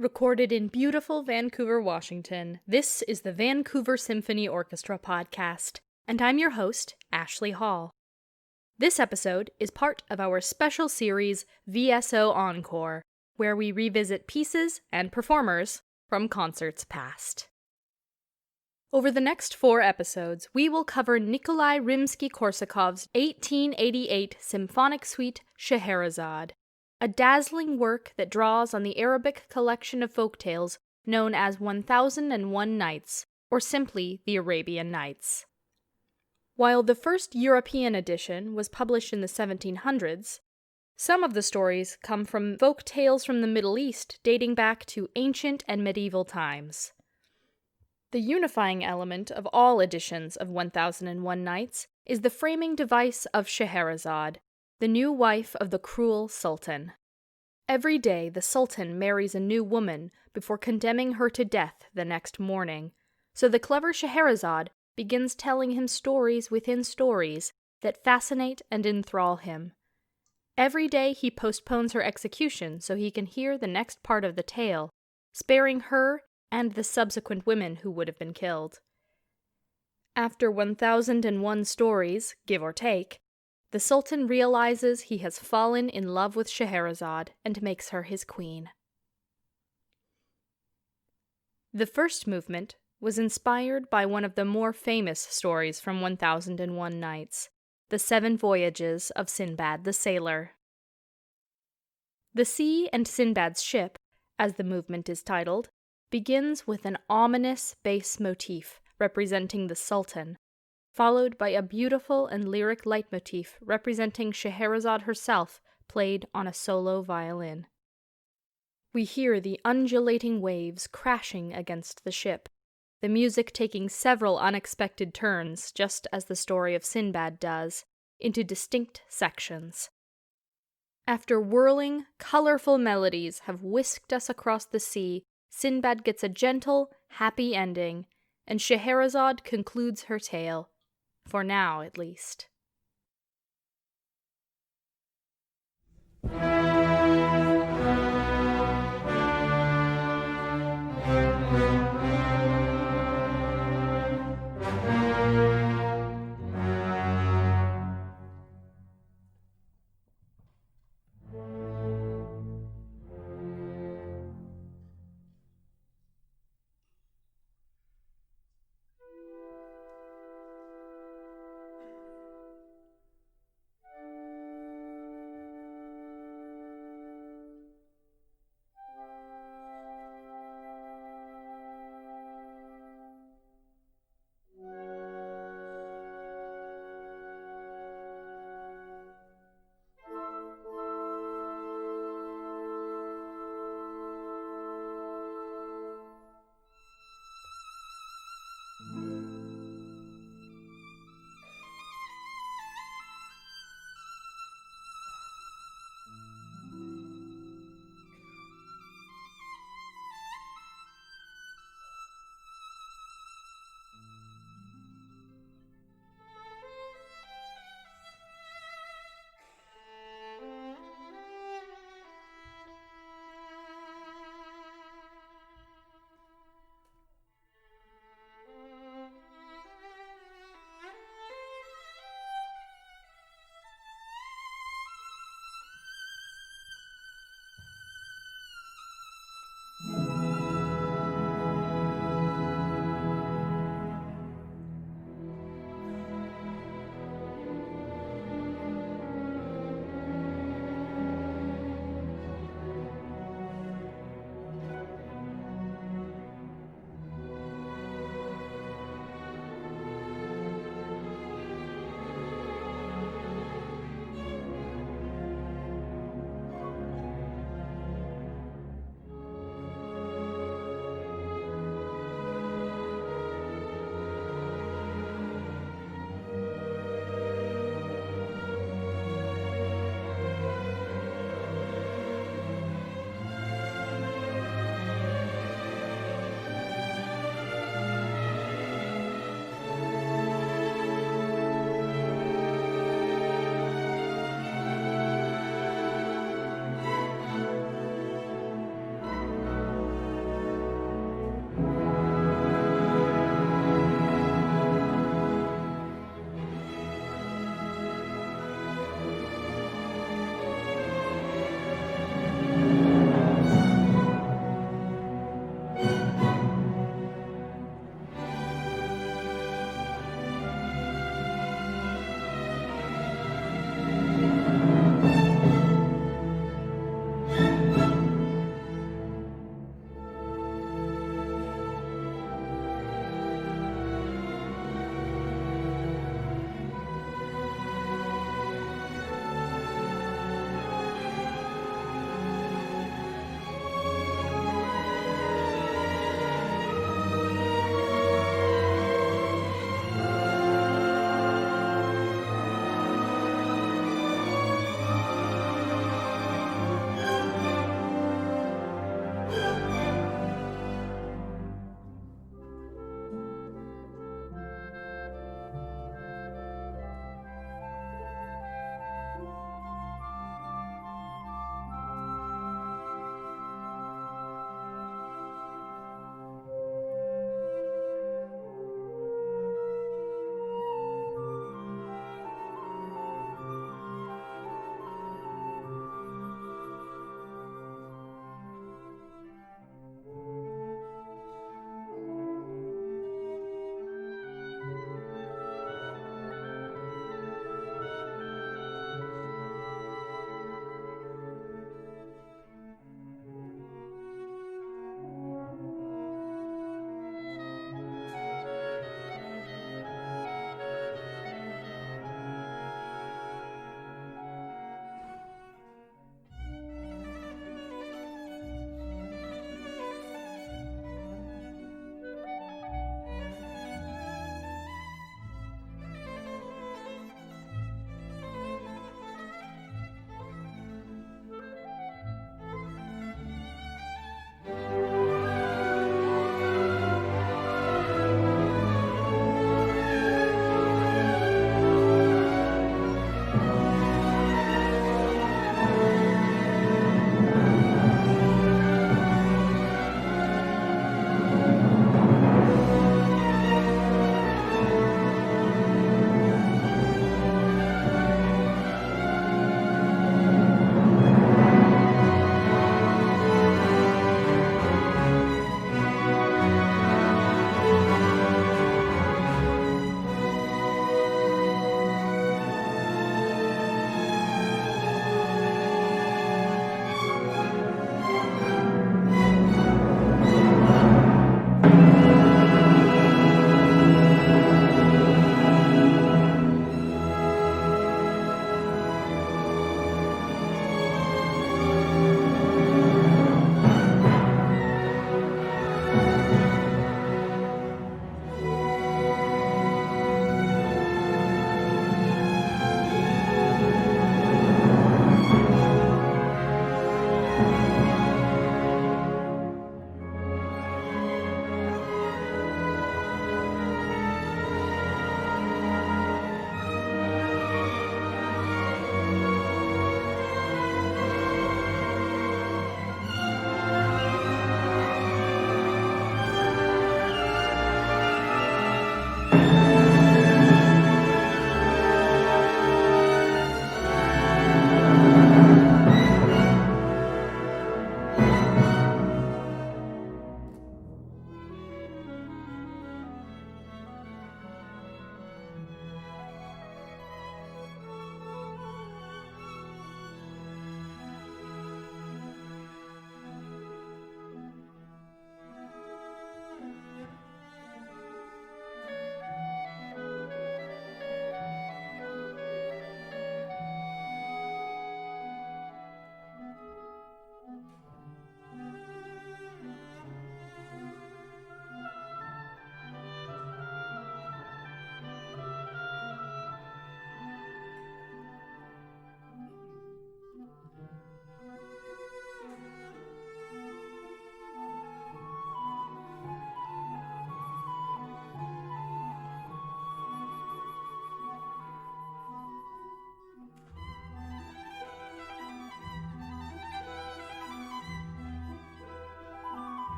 Recorded in beautiful Vancouver, Washington, this is the Vancouver Symphony Orchestra podcast, and I'm your host, Ashley Hall. This episode is part of our special series VSO Encore, where we revisit pieces and performers from concerts past. Over the next 4 episodes, we will cover Nicolai Rimsky-Korsakov's 1888 Symphonic Suite Scheherazade, a dazzling work that draws on the Arabic collection of folktales known as 1001 Nights, or simply the Arabian Nights. While the first European edition was published in the 1700s, some of the stories come from folk tales from the Middle East dating back to ancient and medieval times. The unifying element of all editions of 1001 Nights is the framing device of Scheherazade, the new wife of the cruel Sultan. Every day the Sultan marries a new woman before condemning her to death the next morning, so the clever Scheherazade begins telling him stories within stories that fascinate and enthrall him. Every day he postpones her execution so he can hear the next part of the tale, sparing her and the subsequent women who would have been killed. After 1001 stories, give or take, the Sultan realizes he has fallen in love with Scheherazade and makes her his queen. The first movement was inspired by one of the more famous stories from 1001 Nights, the 7 Voyages of Sinbad the Sailor. The Sea and Sinbad's Ship, as the movement is titled, begins with an ominous bass motif representing the Sultan, followed by a beautiful and lyric leitmotif representing Scheherazade herself played on a solo violin. We hear the undulating waves crashing against the ship, the music taking several unexpected turns, just as the story of Sinbad does, into distinct sections. After whirling, colorful melodies have whisked us across the sea, Sinbad gets a gentle, happy ending, and Scheherazade concludes her tale. For now, at least.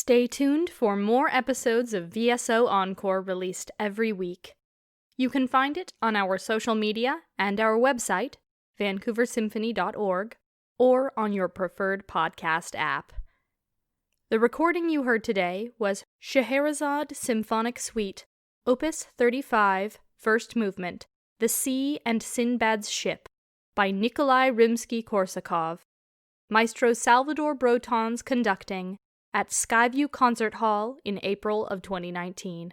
Stay tuned for more episodes of VSO Encore released every week. You can find it on our social media and our website, vancouversymphony.org, or on your preferred podcast app. The recording you heard today was Scheherazade Symphonic Suite, Opus 35, First Movement, The Sea and Sinbad's Ship, by Nicolai Rimsky-Korsakov. Maestro Salvador Brotons conducting at Skyview Concert Hall in April of 2019.